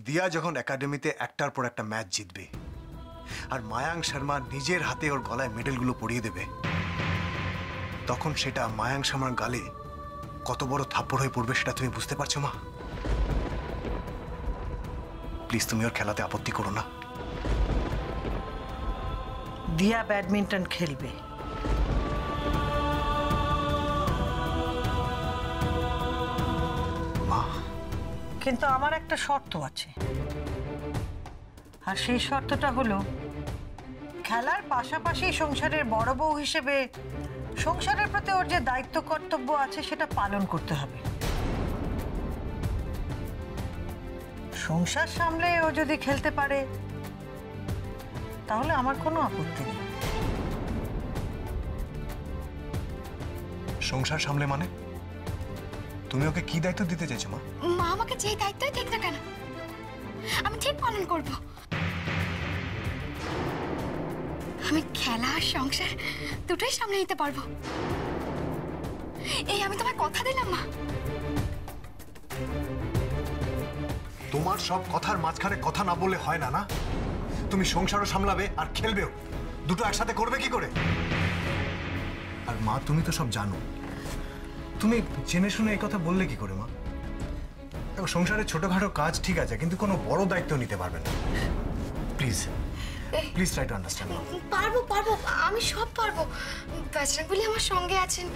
দিয়া যখন একাডেমিতে একটার পর একটা ম্যাচ জিতবে আর মায়াঙ্ক শর্মা নিজের হাতে ওর গলায় মেডেলগুলো পরিয়ে দেবে, তখন সেটা মায়াঙ্ক শর্মার গালে কত বড় থাপ্পড় হয়ে পড়বে সেটা তুমি বুঝতে পারছো মা? প্লিজ তুমি ওর খেলাতে আপত্তি করো না। দিয়া ব্যাডমিন্টন খেলবে। মা, কিন্তু আমার একটা শর্ত আছে, আর সেই শর্তটা হলো খেলার পাশাপাশি সংসারের বড় বউ হিসেবে সংসারের প্রতি ওর যে দায়িত্ব কর্তব্য আছে সেটা পালন করতে হবে। সংসার সামলে ও যদি খেলতে পারে তাহলে আমার কোনো আপত্তি নেই। সংসার সামলে মানে তুমি ওকে কি দায়িত্ব দিতে চাইছো মা? মা আমাকে যে দায়িত্বই দিক না কেন আমি ঠিক পালন করব। আমি খেলা আর সংসার দুটোই সামলে নিতে পারবো, এই আমি তোমায় কথা দিলাম মা। তোমার সব কথার মাঝখানে কথা না বললে হয় না, না? তুমি সংসারও সামলাবে আর খেলবেও, দুটো একসাথে করবে কি করে? আর মা, তুমি তো সব জানো, তুমি জেনে শুনে এই কথা বললে কি করে মা? দেখো, সংসারের ছোটখাটো কাজ ঠিক আছে, কিন্তু কোনো বড় দায়িত্ব নিতে পারবে না। Please please try to understand. পারবো পারবো, আমি সব পারবো। বজরং বলি আমার সঙ্গে আছেন,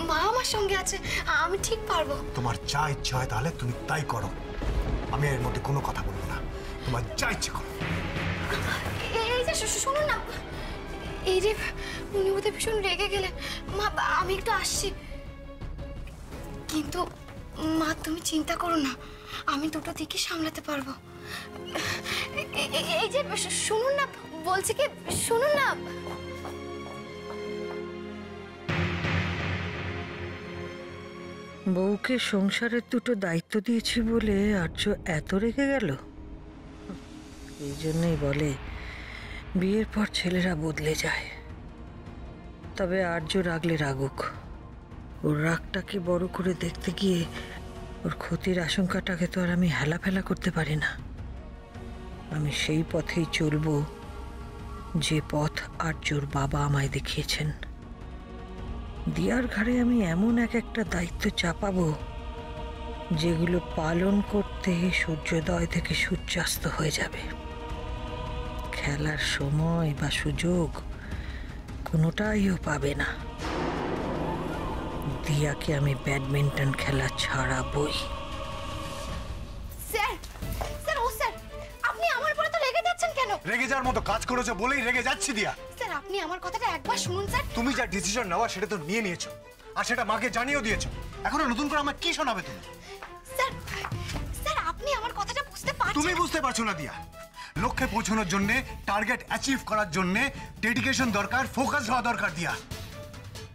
মা আমার সঙ্গে আছে, আমি ঠিক পারবো। তোমার যা ইচ্ছা হয় তাহলে তুমি তাই করো, আমি এর মধ্যে কোনো কথা বলবো না। তোমার যা ইচ্ছে করো। এই যে শুনুন না, এই যে উনি বোধহয় ভীষণ রেগে গেলেন। মা আমি একটু আসছি, কিন্তু মা তুমি চিন্তা করো না, আমি দুটো দিকই সামলাতে পারবো। এই যে শুনুন না, বলছি কি শুনুন না। বউকে সংসারের দুটো দায়িত্ব দিয়েছি বলে আর্য এত রেগে গেল? এই জন্যই বলে বিয়ের পর ছেলেরা বদলে যায়। তবে আর্য রাগলে রাগুক, ওর রাগটাকে বড় করে দেখতে গিয়ে ওর ক্ষতির আশঙ্কাটাকে তো আর আমি হেলাফেলা করতে পারি না। আমি সেই পথেই চলবো যে পথ আর্যর বাবা আমায় দেখিয়েছেন। দিয়ার ঘাড়ে আমি এমন এক একটা দায়িত্ব চাপাবো যেগুলো পালন করতে সূর্যোদয় থেকে সূর্যাস্ত হয়ে যাবে। খেলার সময় বা সুযোগ কোনোটাই ও পাবে না। দিয়াকে আমি ব্যাডমিন্টন খেলা ছাড়াবই। স্যার স্যার ও স্যার, আপনি আমার উপরে তো রেগে যাচ্ছেন কেন? রেগে যাওয়ার মতো কাজ করেছো বলেই রেগে যাচ্ছি দিয়া। স্যার আপনি আমার কথাটা একবার শুনুন স্যার। তুমি যা ডিসিশন নেওয়া সেটা তো নিয়ে নিয়েছো, আর সেটা মাকে জানিয়েও দিয়েছো। এখন নতুন করে আমাকে কি শোনাবে তুমি? স্যার স্যার আপনি আমার কথাটা বুঝতে পারছেন? তুমি বুঝতে পারছো না দিয়া। লক্ষ্যে পৌঁছানোর জন্য, টার্গেট অ্যাচিভ করার জন্য ডেডিকেশন দরকার, ফোকাস হওয়া দরকার দিয়া।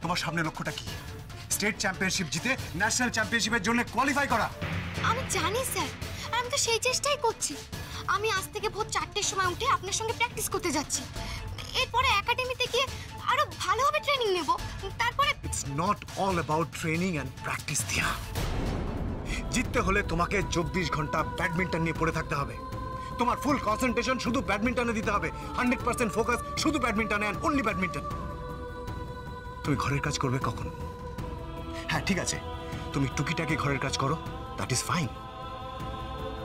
তোমার সামনে লক্ষ্যটা কি? স্টেট চ্যাম্পিয়নশিপ জিতে ন্যাশনাল চ্যাম্পিয়নশিপের জন্য কোয়ালিফাই করা। আমি জানি স্যার, আর আমি তো সেই চেষ্টাই করছি। আমি আজ থেকে ভোর 4টের সময় উঠে আপনার সঙ্গে প্র্যাকটিস করতে যাচ্ছি। এরপরে একাডেমিতে গিয়ে আরো ভালোভাবে ট্রেনিং নেব। তারপরে it's not all about training and practice দিয়া। জিততে হলে তোমাকে 24 ঘন্টা ব্যাডমিন্টন নিয়ে পড়ে থাকতে হবে। তোমার ফুল কনসেন্ট্রেশন শুধু ব্যাডমিন্টনে দিতে হবে, 100% ফোকাস শুধু ব্যাডমিন্টনে অ্যান্ড অনলি ব্যাডমিন্টন। তুমি ঘরের কাজ করবে কখন? হ্যাঁ ঠিক আছে, তুমি টুকিটাকি ঘরের কাজ করো, দ্যাট ইজ ফাইন।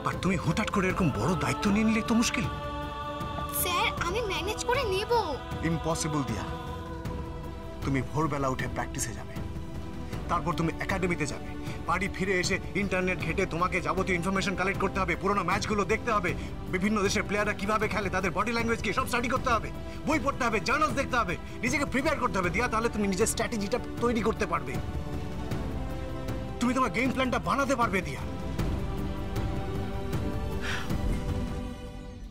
বাট তুমি হুটহাট করে এরকম বড় দায়িত্ব নিয়ে নিলে তো মুশকিল। স্যার আমি ম্যানেজ করে নেব। ইম্পসিবল দিয়া। তুমি ভোরবেলা উঠে প্র্যাকটিসে যাবে, তারপর তুমি একাডেমিতে যাবে, বাড়ি ফিরে এসে ইন্টারনেট ঘেটে তোমাকে যাবতীয় ইনফরমেশন কালেক্ট করতে হবে, পুরোনো ম্যাচগুলো দেখতে হবে, বিভিন্ন দেশের প্লেয়াররা কিভাবে খেলে, তাদের বডি ল্যাঙ্গুয়েজ কি, সব স্টাডি করতে হবে, বই পড়তে হবে, জার্নালস দেখতে হবে, নিজেকে প্রিপেয়ার করতে হবে দিয়া। তাহলে তুমি নিজের স্ট্র্যাটেজিটা তৈরি করতে পারবে, তুমি তোমার গেম প্ল্যানটা বানাতে পারবে দিয়া।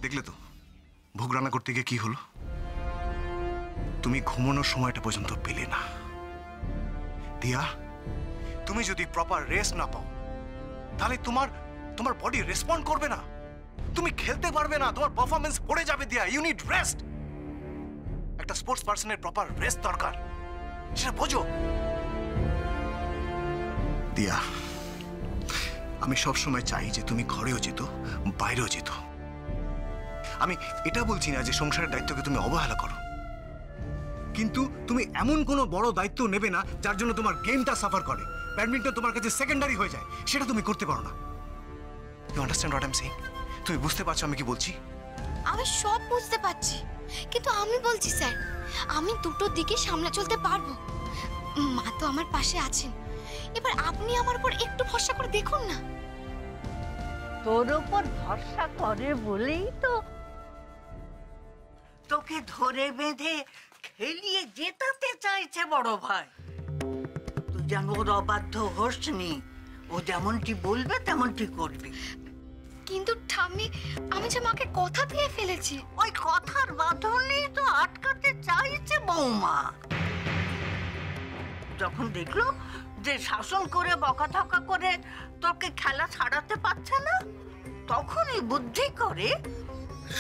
দেখলে তো ভোগ রান্না করতে গিয়ে কি হলো? তুমি ঘুমানোর সময়টা পর্যন্ত পেলে না দিয়া। তুমি যদি প্রপার রেস্ট না পাও তাহলে তোমার বডি রেসপন্ড করবে না, তুমি খেলতে পারবে না, তোমার পারফরম্যান্স পড়ে যাবে দিয়া। You need rest. একটা স্পোর্টস পার্সনের প্রপার রেস্ট দরকার, সেটা বোঝো দিয়া। আমি সবসময় চাই যে তুমি ঘরেও যেত, বাইরেও যেত। আমি এটা বলছি না যে সংসারের দায়িত্বকে তুমি অবহেলা করো, কিন্তু তুমি এমন কোনো বড় দায়িত্ব নেবে না যার জন্য তোমার গেমটা সাফার করে, ব্যাডমিন্টন তোমার কাছে সেকেন্ডারি হয়ে যায়, সেটা তুমি করতে পারো না। You understand what I am saying? তুমি বুঝতে পারছো আমি কি বলছি? আমি সব বুঝতে পারছি, কিন্তু আমি বলছি স্যার, আমি দুটো দিকে সামলে চলতে পারবো। মা তো আমার পাশে আছেন, এবার আপনি আমার উপর একটু ভরসা করে দেখুন না। তোর ওপর ভরসা করে বলেই তো তোকে ধরে বেঁধে খেলিয়ে জেতাতে চাইছে বড় ভাই। তুই যেন ওর অবাধ্য হোসনি, ও যেমনটি বলবে তেমনটি করবি। কিন্তু ঠাম্মি, আমি যে মাকে কথা দিয়ে ফেলেছি। ওই কথার বাঁধনেই তো আটকাতে চাইছে বৌমা। যখন দেখলো যে শাসন করে বকাঝকা করে তোকে খেলা ছাড়াতে পারছে না, তখনই বুদ্ধি করে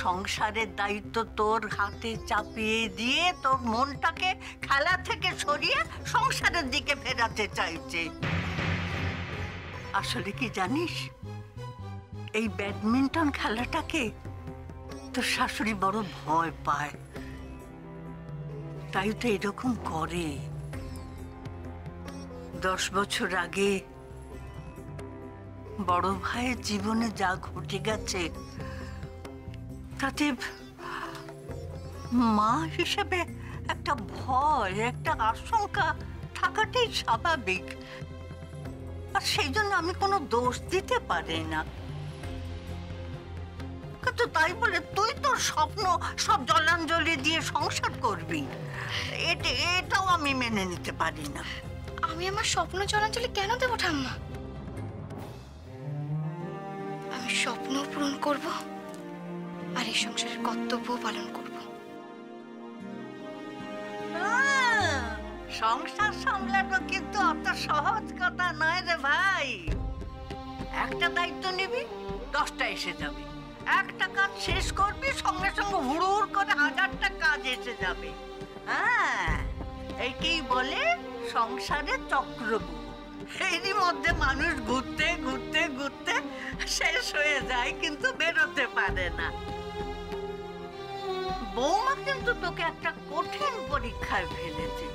সংসারের দায়িত্ব তোর হাতে চাপিয়ে দিয়ে তোর মনটাকে খেলা থেকে সরিয়ে সংসারের দিকে ফেরাতে চাইছে। আসলে কি জানিস, এই ব্যাডমিন্টন খেলাটাকে তোর শাশুড়ি বড় ভয় পায়, তাই তো এরকম করে। 10 বছর আগে বড় ভাইয়ের জীবনে যা ঘটে গেছে, তাতে মা হিসেবে একটা ভয়, একটা আশঙ্কা থাকাটাই স্বাভাবিক। আর সেই জন্য আমি কোনো দোষ দিতে পারি না। কিন্তু তাই বলে তুই তোর স্বপ্ন সব জলাঞ্জলি দিয়ে সংসার করবি, এটাও আমি মেনে নিতে পারি না। আমি আমার স্বপ্ন জলাঞ্জলি কেন দেবো ঠাম্মা? আমি স্বপ্ন পূরণ করব আর এই সংসারের কর্তব্য পালন করব। সংসার সামলানো কিন্তু অত সহজ কথা নয় রে ভাই। একটা দায়িত্ব নিবি, 10টা এসে যাবে। একটা কাজ শেষ করবি, সঙ্গে সঙ্গে হুড়ুর করে 1000টা কাজ এসে যাবে। হ্যাঁ, এইকেই বলে সংসারের চক্রব্যূহ। এরই মধ্যে মানুষ ঘুরতে ঘুরতে ঘুরতে শেষ হয়ে যায়, কিন্তু বেরোতে পারে না। বৌমা কিন্তু তোকে একটা কঠিন পরীক্ষায় ফেলেছে,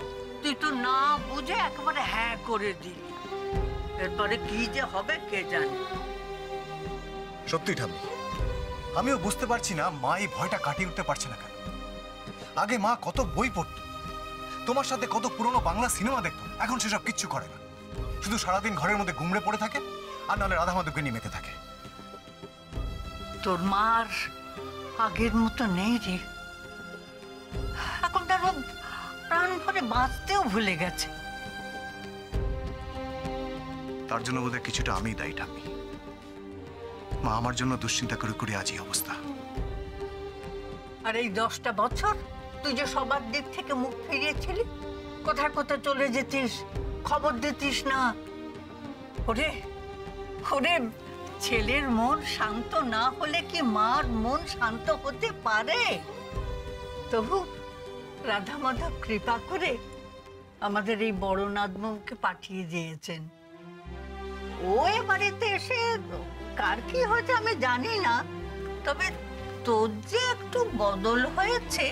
তুই তো না বুঝে একেবারে হ্যাঁ করে দিলি। এরপরে কি যে হবে কে জানে। সত্যি ঠাম্মি, আমিও বুঝতে পারছি না মা এই ভয়টা কাটিয়ে উঠতে পারছে না কেন। আগে মা কত বই পড়তো, তোমার সাথে কত পুরনো বাংলা সিনেমা দেখতো, এখন সেসব কিচ্ছু করে না। শুধু সারাদিন ঘরের মধ্যে গুমড়ে পড়ে থাকে, আর নাহলে রাধা মাধবকে নিয়ে মেতে থাকে। তোর মার আগের মতো নেই রে, এখন তার প্রাণ ভরে বাঁচতেও ভুলে গেছে। তার জন্য বোধহয় কিছুটা আমিই দায়ী ঠাম্মি। মা আমার জন্য দুশ্চিন্তা করে করে আজই অবস্থা। আর এই 10টা বছর তুই যে সবার দিক থেকে মুখ ফিরিয়েছিলি, কোথায় কোথায় চলে যেতিস, খবর দিতিস না। ওরে ওরে, ছেলের মন শান্ত না হলে কি মার মন শান্ত হতে পারে? তবু রাধা মাধব কৃপা করে আমাদের এই বড় নাদমুখকে পাঠিয়ে দিয়েছেন। ও এ বাড়িতে এসে কার কি হয়েছে আমি জানি না, তবে তোর যে একটু বদল হয়েছে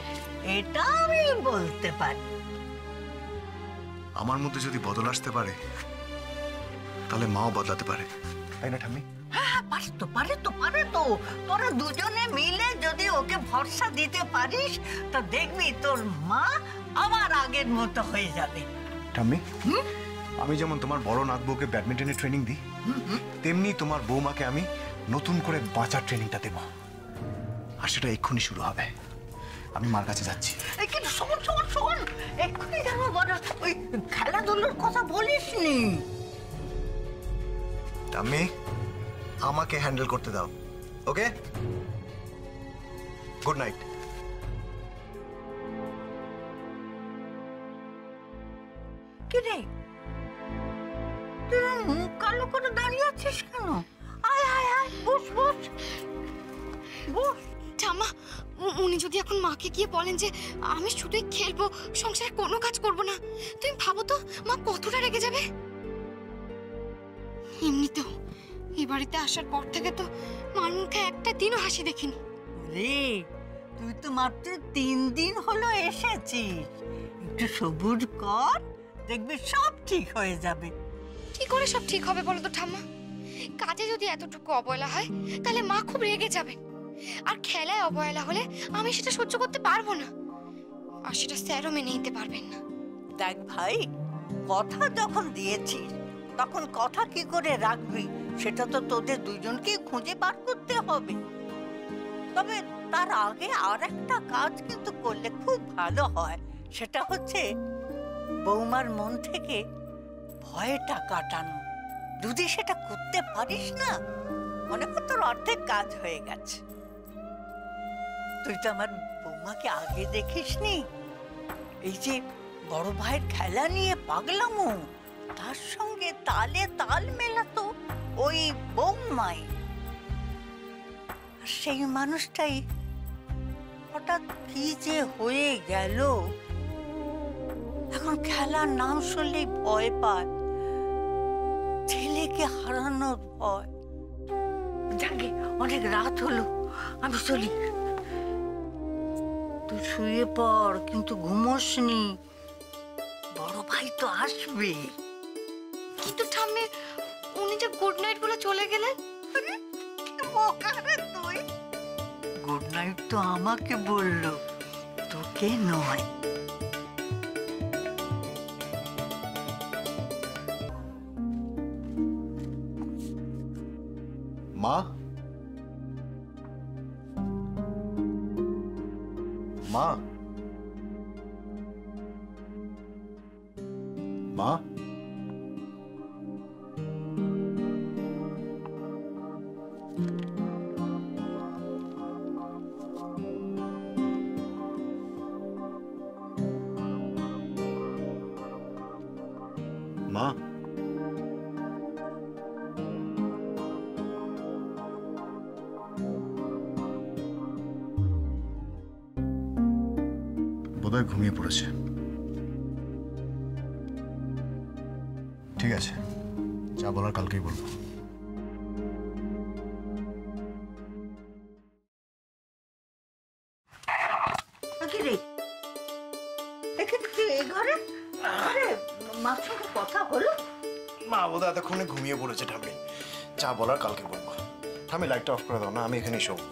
এটা আমি বলতে পারি। আমার মধ্যে যদি বদল আসতে পারে, তাহলে মাও বদলাতে পারে, তাই না ঠাম্মি? হ্যাঁ, পারে তো। তোরা দুজনে মিলে যদি ওকে ভরসা দিতে পারিস, তা দেখবি তোর মা আবার আগের মতো হয়ে যাবে। ঠাম্মি, আমি যেমন তোমার বড় নাতবউকে ব্যাডমিন্টনের ট্রেনিং দিই, তেমনি তোমার বৌমাকে আমি নতুন করে বাঁচার ট্রেনিংটা দেব। আর সেটা এক্ষুনি শুরু হবে। আমি মার কাছে যাচ্ছি। কিন্তু শোন, এক্ষুনি যেন বড় ওই খেলাধুলোর কথা বলিসনি। ঠাম্মি, আমাকে হ্যান্ডেল করতে দাও, ওকে? Good night. কি রে, তুই মুখ কালো করে দাঁড়িয়ে আছিস কেন? আয় বস। ঠাম্মা, উনি যদি এখন মাকে গিয়ে বলেন যে আমি শুধুই খেলবো, সংসারে কোনো কাজ করব না, তুমি ভাবো তো মা কতটা রেগে যাবে। এমনিতেও এই বাড়িতে আসার পর থেকে তো মার মুখে একটা দিনও হাসি দেখিনি। রে, তুই তো মাত্র 3 দিন হলো এসেছিস, একটু সবুর কর, দেখবি সব ঠিক হয়ে যাবে। কি করে সব ঠিক হবে বলো তো ঠাম্মা? কাজে যদি এতটুকু অবহেলা হয় তাহলে মা খুব রেগে যাবেন, আর খেলায় অবহেলা হলে আমি সেটা সহ্য করতে পারবো না, আর সেটা স্যারও মেনে নিতে পারবেন না। দেখ ভাই, কথা যখন দিয়েছিস তখন কথা কি করে রাখবি সেটা তো তোদের দুজনকেই খুঁজে বার করতে হবে। তবে তার আগে আর একটা কাজ কিন্তু করলে খুব ভালো হয়, সেটা হচ্ছে বৌমার মন থেকে ভয়টা কাটানো। যদি সেটা করতে পারিস না, মনে কর তোর অর্ধেক কাজ হয়ে গেছে। তুই তো আমার বৌমাকে আগে দেখিসনি, এই যে বড় ভাইয়ের খেলা নিয়ে পাগলামো, তার সঙ্গে তালে তাল মেলাতো ওই বৌমাই। সেই মানুষটাই হঠাৎ কি যে হয়ে গেল, এখন খেলার নাম শুনলেই ভয় পায়, ছেলেকে হারানোর ভয়। যাকে অনেক রাত হলো, আমি চলি। তুই শুয়ে পড়, কিন্তু ঘুমোসনি, বড় ভাই তো আসবে। কিন্তু ঠাম্মি, উনি যে গুড নাইট বলে চলে গেলেন। তুই গুড নাইট তো আমাকে বললো, তোকে নয়। মা, মা, মা, মা, বোধহয় ঘুমিয়ে পড়েছে। ঠিক আছে, যা বলার কালকেই বলবো। মার সঙ্গে কথা হলো? মা বোধহয় এতক্ষণে ঘুমিয়ে পড়েছে ঠাম্মি, যা বলার কালকে বলবো। ঠাম্মি লাইটটা অফ করে দাও না, আমি এখানেই শোবো।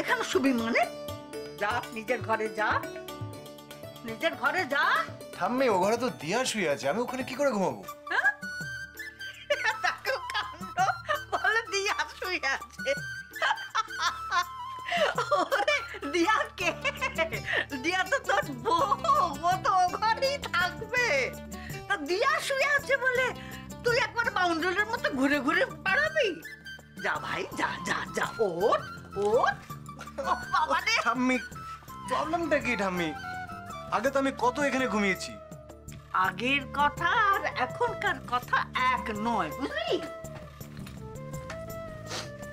এখানে শুবি মানে? যা নিজের ঘরে যা, নিজের ঘরে যা। ঠাম্মি, ও ঘরে তো দিয়া শুয়ে আছে, আমি ওখানে কি করে ঘুমাবো? বলে দিয়া শুয়ে আছে। ওরে দিয়া কে? দিয়া তো তোর বউ, ও তো ও ঘরেই থাকবে। তা দিয়া শুয়ে আছে বলে তুই একবার বাউন্ডারির মতো ঘুরে ঘুরে বেড়াবি? যা ভাই, যা যা যা, ওঠ ওঠ। বাবা রে, ঠাম্মি, প্রবলেমটা কি ঠাম্মি? আগে তো আমি কত এখানে ঘুমিয়েছি। আগের কথা আর এখনকার কথা এক নয়, বুঝলি?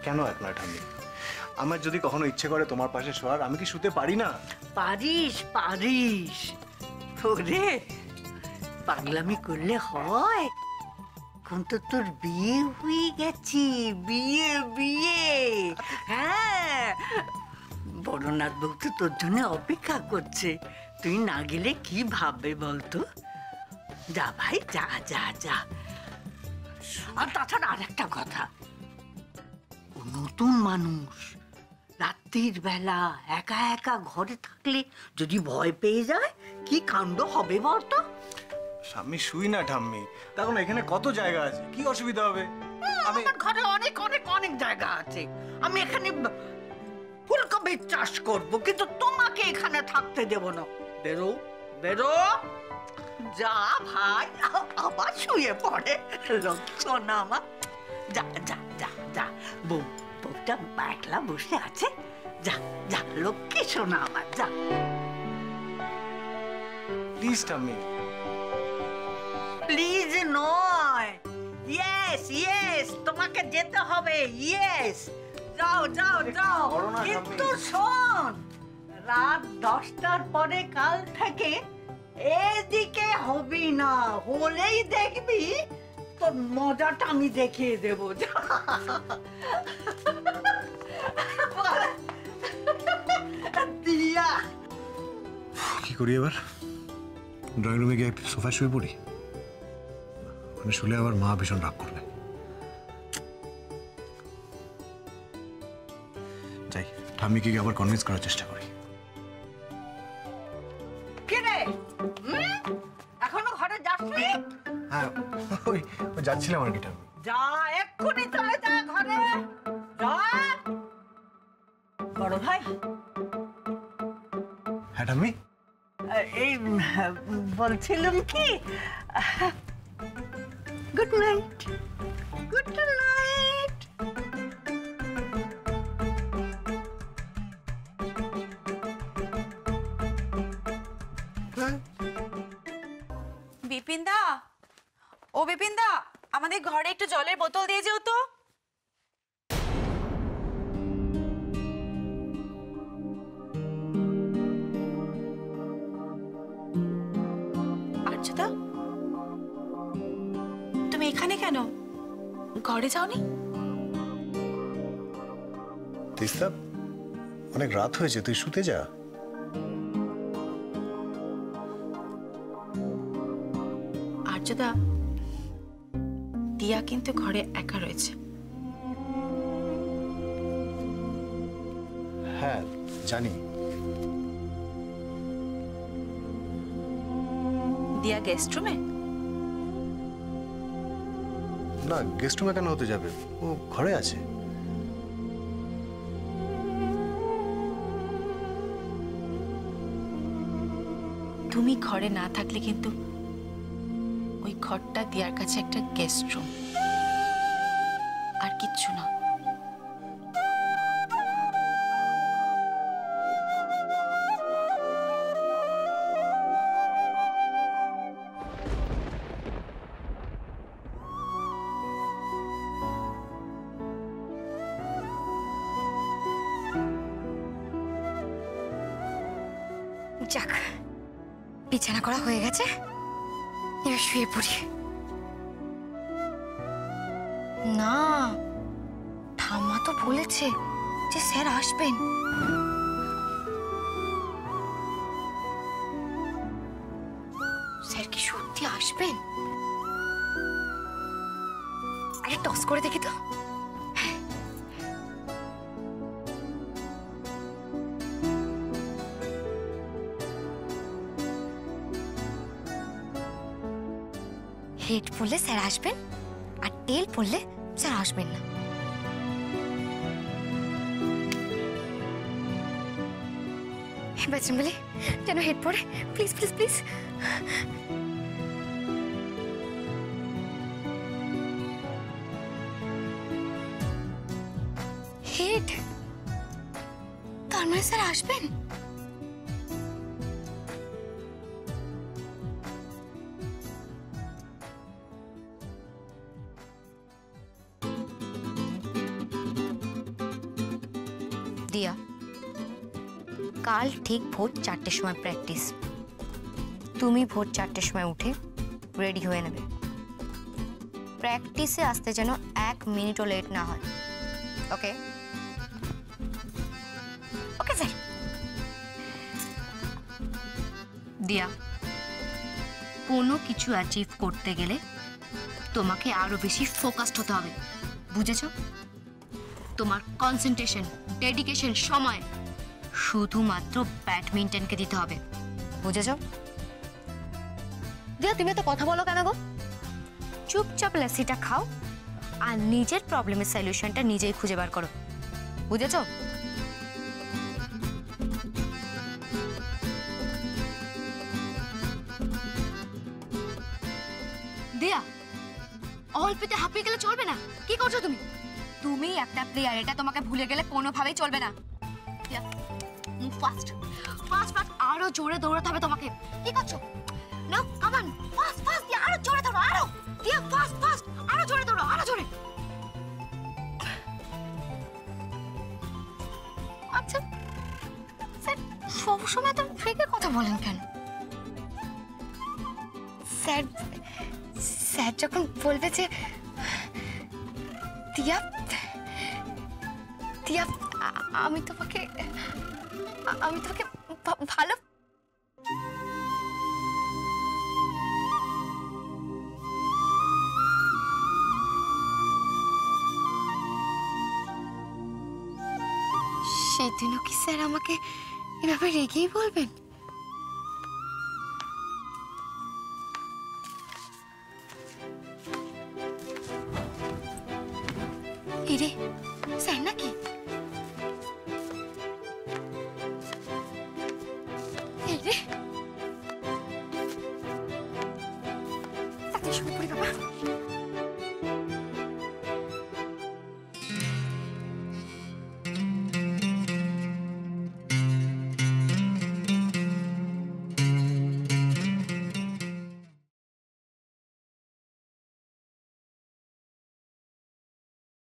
কেন এক নয় ঠাম্মি? আমার যদি কখনো ইচ্ছে করে তোমার পাশে শোয়ার, আমি কি শুতে পারি না? পারিস পারিস। ওরে, পাগলামি করলে হয়? এখন তো তোর বিয়ে হয়ে গেছে, বিয়ে বিয়ে। হ্যাঁ, বড়নাথ বউ তো তোর জন্য অপেক্ষা করছে, তুই না গেলে কি ভাববে বলতো? যা ভাই, যা যা যা। আর তাছাড়া আর একটা কথা, ও নতুন মানুষ, রাত্রির বেলা একা একা ঘরে থাকলে যদি ভয় পেয়ে যায়, কি কাণ্ড হবে বলতো? আমি শুই না ঠাম্মি, তখন এখানে কত জায়গা আছে, কি অসুবিধা হবে? আমি আমার ঘরে অনেক অনেক অনেক জায়গা আছে, আমি এখানে ফুলকপির চাষ করব, কিন্তু তোমাকে এখানে থাকতে দেব না। বেরো বেরো, যা ভাই। আবার শুয়ে পড়ে, লক্ষণ আমার। যা যা যা যা, বউটা একলা বসে আছে, যা যা লক্ষ্মী শোনা আমার, যা। প্লিজ ঠাম্মি। প্লিজ নয়, ইয়েস ইয়েস, তোমাকে যেতে হবে, ইয়েস। যাও যাও যাও, কিন্তু শোন, রাত 10টার পরে কাল থেকে এদিকে হবি না, হলেই দেখবি তোর মজাটা আমি দেখিয়ে দেবো। দিয়া, কি করি এবার? ড্রয়িং রুমে গিয়ে সোফায় শুয়ে পড়ি? মানে শুলে আবার মা ভীষণ রাগ করবে। যাই, ঠাম্মিকে গিয়ে আবার কনভিন্স করার চেষ্টা করি। কে রে? এখনো ঘরে যাসনি? হ্যাঁ, ওই যাচ্ছিলাম আর কি ঠাম্মি। যা, এক্ষুনি চলে যা ঘরে। যা। বড় ভাই, হ্যাঁ ঠাম্মি? এই বলছিলাম কি, গুড নাইট। Good night. বিপিনদা, ও বিপিনদা, আমাদের ঘরে একটু জলের বোতল দিয়ে যেও তো। আর্যদা, তুমি এখানে কেন? ঘরে যাওনি? তিস্তা, অনেক রাত হয়েছে, তুই শুতে যা। আর্যদা, দিয়া কিন্তু ঘরে একা রয়েছে। হ্যাঁ জানি। দিয়া গেস্ট রুমে? না, গেস্ট রুমে কেন হতে যাবে? ও ঘরে আছে। তুমি ঘরে না থাকলে কিন্তু ওই ঘরটা দিয়ার কাছে একটা গেস্ট রুম, আর কিচ্ছু না। যাক, বিছানা করা হয়ে গেছে, এবার শুয়ে পড়ি। না, ঠাম্মা তো বলেছে যে স্যার আসবেন। স্যার কি সত্যি আসবেন? আরে টস করে দেখি তো। হেড পড়লে স্যার আসবেন, আর টেল পড়লে স্যার আসবেন না। বজরঙ্গলি, যেন হেড পড়ে, প্লিজ প্লিজ প্লিজ। হেড, তার মানে স্যার আসবেন? দিয়া, কাল ঠিক ভোর 4টের সময় প্র্যাকটিস। তুমি ভোর 4টের সময় উঠে রেডি হয়ে নেবে। প্র্যাকটিসে আসতে যেন 1 মিনিটও লেট না হয়। ওকে? Okay sir. দিয়া, কোনো কিছু অ্যাচিভ করতে গেলে তোমাকে আরো বেশি ফোকাসড হতে হবে, বুঝেছো? তোমার কনসেন্ট্রেশন, ডেডিকেশন, সময় শুধুমাত্র ব্যাডমিন্টনকে দিতে হবে, বুঝেছো? দিয়া, তুমি তো কথা বলো কেন গো? চুপচাপ লাসিটা খাও আর নিজের প্রবলেমের সলিউশনটা নিজেই খুঁজে বার করো, বুঝেছো? দিয়া, অল্পতে হাঁপিয়ে গেলে চলবে না। কি করছো তুমি? তুমি একটা প্লেয়ার, এটা তোমাকে ভুলে গেলে কোনোভাবেই চলবে না। মুভ ফাস্ট, ফাস্ট ফাস্ট, আরো জোরে দৌড়াতে হবে তোমাকে। কি করছো? নাও, কাম অন, ফাস্ট ফাস্ট, দিয়া আরো জোরে দৌড়াও, আরো দিয়া, ফাস্ট ফাস্ট, আরো জোরে দৌড়াও, আরো জোরে। আচ্ছা স্যার, সবসময় তো ফেকে কথা বলেন কেন? স্যার, স্যার যখন বলবে যে টিয়া টিয়া আমি তোমাকে ভালো সেদিনও কি স্যার আমাকে এভাবে রেগেই বলবেন? এরে স্যার নাকি? এরে তাতে শুরু করি বাবা।